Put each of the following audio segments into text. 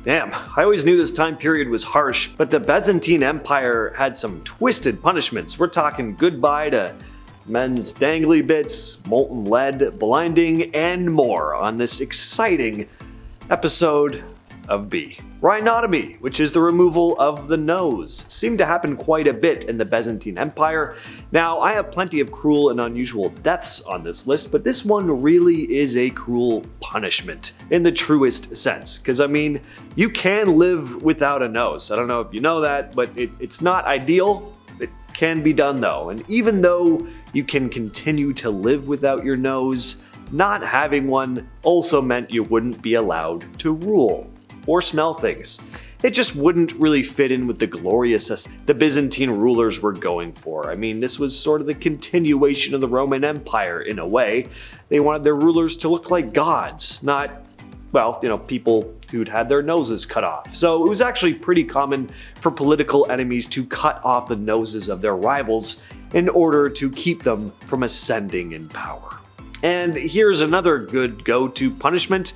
Damn, I always knew this time period was harsh, but the Byzantine Empire had some twisted punishments. We're talking goodbye to men's dangly bits, molten lead, blinding, and more on this exciting episode of B. Rhinotomy, which is the removal of the nose, seemed to happen quite a bit in the Byzantine Empire. Now, I have plenty of cruel and unusual deaths on this list, but this one really is a cruel punishment in the truest sense. Because, I mean, you can live without a nose. I don't know if you know that, but it's not ideal. It can be done, though. And even though you can continue to live without your nose, not having one also meant you wouldn't be allowed to rule or smell things. It just wouldn't really fit in with the gloriousness the Byzantine rulers were going for. I mean, this was sort of the continuation of the Roman Empire in a way. They wanted their rulers to look like gods, not, well, people who'd had their noses cut off. So it was actually pretty common for political enemies to cut off the noses of their rivals in order to keep them from ascending in power. And here's another good go-to punishment.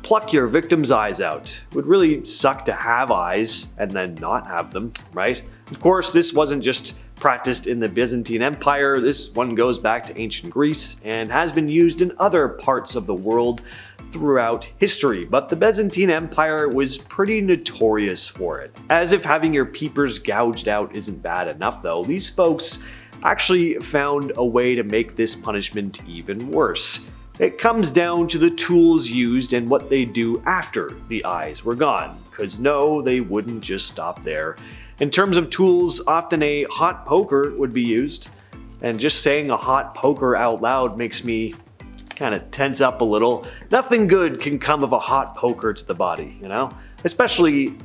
Pluck your victim's eyes out. It would really suck to have eyes and then not have them, right? Of course, this wasn't just practiced in the Byzantine Empire. This one goes back to ancient Greece and has been used in other parts of the world throughout history, but the Byzantine Empire was pretty notorious for it. As if having your peepers gouged out isn't bad enough, though, these folks actually found a way to make this punishment even worse. It comes down to the tools used and what they do after the eyes were gone, because no, they wouldn't just stop there. In terms of tools, often a hot poker would be used, and just saying a hot poker out loud makes me kind of tense up a little. Nothing good can come of a hot poker to the body, Especially,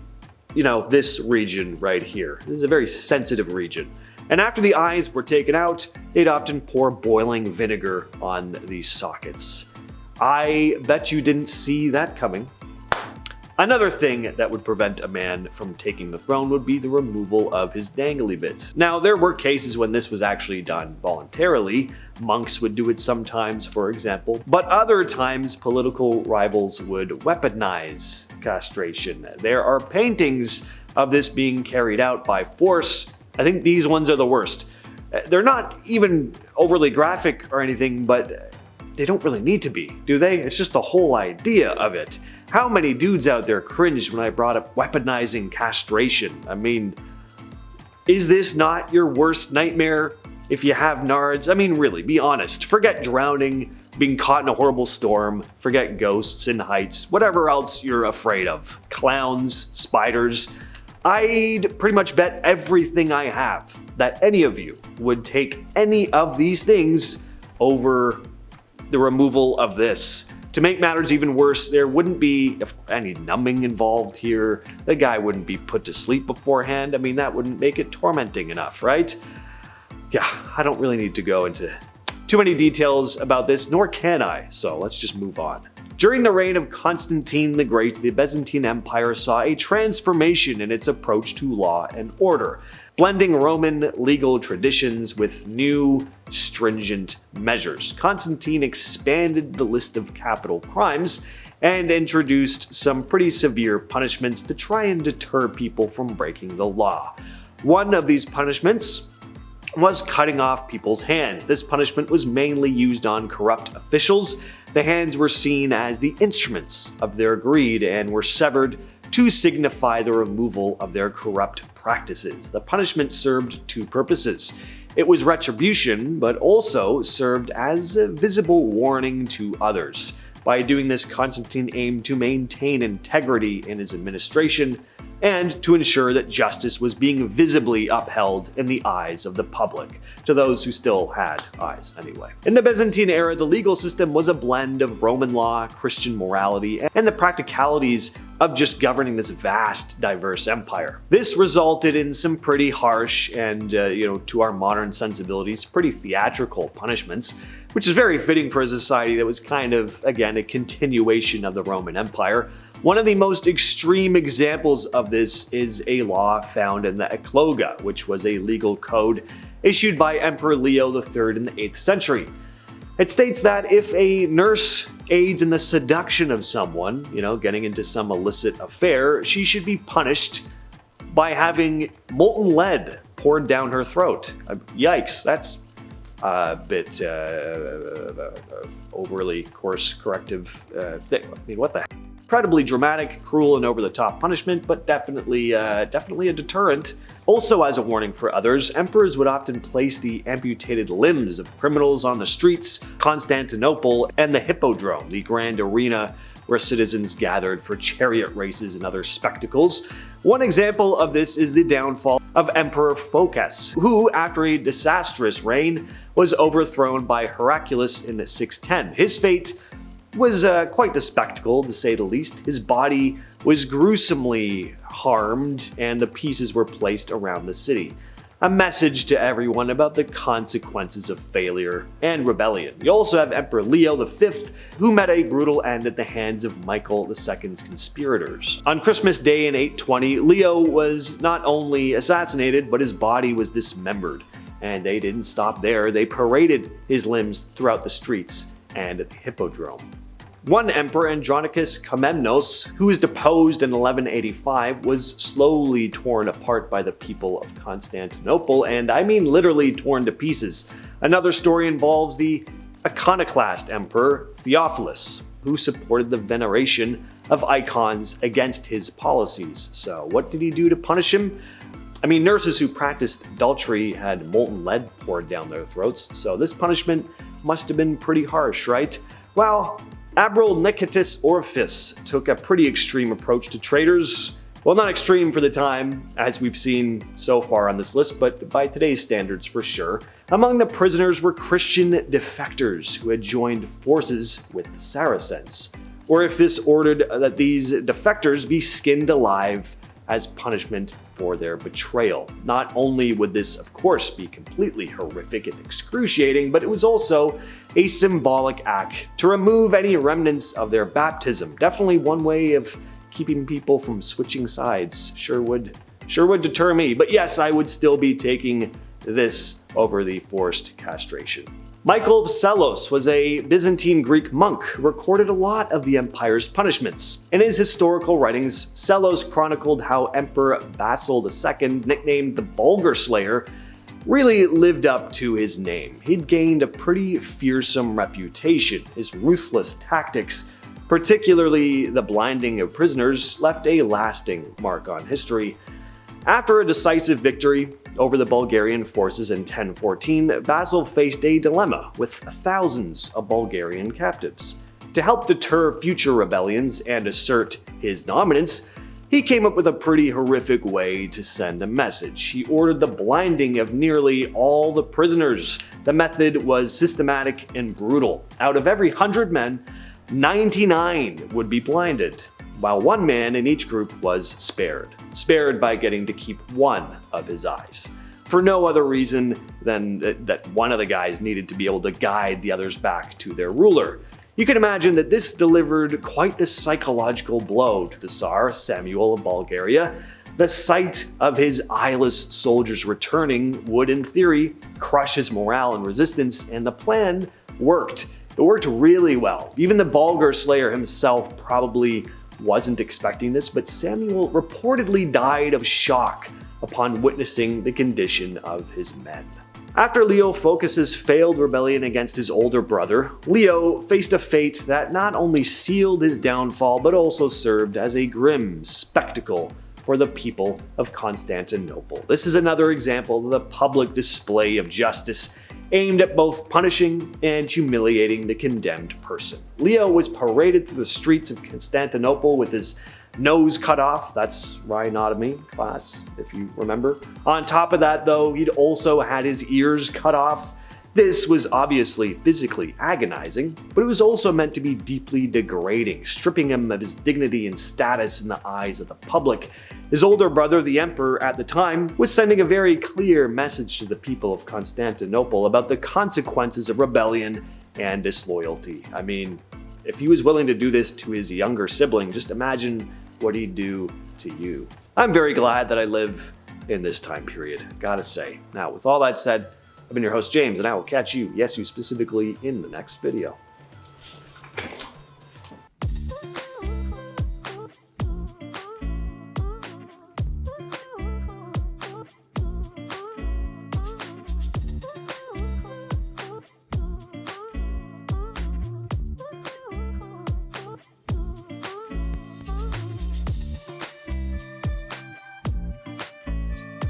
this region right here. This is a very sensitive region. And after the eyes were taken out, they'd often pour boiling vinegar on these sockets. I bet you didn't see that coming. Another thing that would prevent a man from taking the throne would be the removal of his dangly bits. Now, there were cases when this was actually done voluntarily. Monks would do it sometimes, for example, but other times political rivals would weaponize castration. There are paintings of this being carried out by force. I think these ones are the worst. They're not even overly graphic or anything, but they don't really need to be, do they? It's just the whole idea of it. How many dudes out there cringed when I brought up weaponizing castration? I mean, is this not your worst nightmare if you have nards? I mean, really, be honest. Forget drowning, being caught in a horrible storm, forget ghosts and heights, whatever else you're afraid of. Clowns, spiders. I'd pretty much bet everything I have that any of you would take any of these things over the removal of this. To make matters even worse, there wouldn't be any numbing involved here. The guy wouldn't be put to sleep beforehand. I mean, that wouldn't make it tormenting enough, right? Yeah, I don't really need to go into too many details about this, nor can I, so let's just move on. During the reign of Constantine the Great, the Byzantine Empire saw a transformation in its approach to law and order, blending Roman legal traditions with new, stringent measures. Constantine expanded the list of capital crimes and introduced some pretty severe punishments to try and deter people from breaking the law. One of these punishments was cutting off people's hands. This punishment was mainly used on corrupt officials. The hands were seen as the instruments of their greed and were severed to signify the removal of their corrupt practices. The punishment served two purposes. It was retribution, but also served as a visible warning to others. By doing this, Constantine aimed to maintain integrity in his administration and to ensure that justice was being visibly upheld in the eyes of the public, to those who still had eyes anyway. In the Byzantine era, the legal system was a blend of Roman law, Christian morality, and the practicalities of just governing this vast, diverse empire. This resulted in some pretty harsh and, to our modern sensibilities, pretty theatrical punishments, which is very fitting for a society that was kind of, again, a continuation of the Roman Empire. One of the most extreme examples of this is a law found in the Ecloga, which was a legal code issued by Emperor Leo III in the 8th century. It states that if a nurse aids in the seduction of someone, getting into some illicit affair, she should be punished by having molten lead poured down her throat. Yikes, that's a bit overly course corrective thing. I mean, what the heck? Incredibly dramatic, cruel, and over-the-top punishment, but definitely a deterrent. Also, as a warning for others, emperors would often place the amputated limbs of criminals on the streets, Constantinople, and the Hippodrome, the grand arena where citizens gathered for chariot races and other spectacles. One example of this is the downfall of Emperor Phocas, who, after a disastrous reign, was overthrown by Heraclius in 610. His fate was quite the spectacle, to say the least. His body was gruesomely harmed, and the pieces were placed around the city. A message to everyone about the consequences of failure and rebellion. You also have Emperor Leo V, who met a brutal end at the hands of Michael II's conspirators. On Christmas Day in 820, Leo was not only assassinated, but his body was dismembered. And they didn't stop there, they paraded his limbs throughout the streets and at the Hippodrome. One emperor, Andronicus Komnenos, who was deposed in 1185, was slowly torn apart by the people of Constantinople, and I mean literally torn to pieces. Another story involves the iconoclast emperor Theophilus, who supported the veneration of icons against his policies. So what did he do to punish him? I mean, nurses who practiced adultery had molten lead poured down their throats, so this punishment must have been pretty harsh, right? Well, Admiral Nicetas Orpheus took a pretty extreme approach to traitors. Well, not extreme for the time, as we've seen so far on this list, but by today's standards for sure. Among the prisoners were Christian defectors who had joined forces with the Saracens. Orpheus ordered that these defectors be skinned alive as punishment for their betrayal. Not only would this, of course, be completely horrific and excruciating, but it was also a symbolic act to remove any remnants of their baptism. Definitely one way of keeping people from switching sides. Sure would deter me. But yes, I would still be taking this over the forced castration. Michael Psellos was a Byzantine Greek monk who recorded a lot of the empire's punishments. In his historical writings, Psellos chronicled how Emperor Basil II, nicknamed the Bulgar Slayer, really lived up to his name. He'd gained a pretty fearsome reputation. His ruthless tactics, particularly the blinding of prisoners, left a lasting mark on history. After a decisive victory over the Bulgarian forces in 1014, Basil faced a dilemma with thousands of Bulgarian captives. To help deter future rebellions and assert his dominance, he came up with a pretty horrific way to send a message. He ordered the blinding of nearly all the prisoners. The method was systematic and brutal. Out of every 100 men, 99 would be blinded, while one man in each group was spared by getting to keep one of his eyes, for no other reason than that one of the guys needed to be able to guide the others back to their ruler. You can imagine that this delivered quite the psychological blow to the Tsar, Samuel of Bulgaria. The sight of his eyeless soldiers returning would, in theory, crush his morale and resistance, and the plan worked. It worked really well. Even the Bulgar Slayer himself probably wasn't expecting this, but Samuel reportedly died of shock upon witnessing the condition of his men. After Leo Phocas's failed rebellion against his older brother, Leo faced a fate that not only sealed his downfall, but also served as a grim spectacle for the people of Constantinople. This is another example of the public display of justice aimed at both punishing and humiliating the condemned person. Leo was paraded through the streets of Constantinople with his nose cut off. That's rhinotomy class, if you remember. On top of that, though, he'd also had his ears cut off. This was obviously physically agonizing, but it was also meant to be deeply degrading, stripping him of his dignity and status in the eyes of the public. His older brother, the emperor at the time, was sending a very clear message to the people of Constantinople about the consequences of rebellion and disloyalty. I mean, if he was willing to do this to his younger sibling, just imagine what he'd do to you. I'm very glad that I live in this time period, gotta say. Now, with all that said, I've been your host, James, and I will catch you, yes, you specifically, in the next video.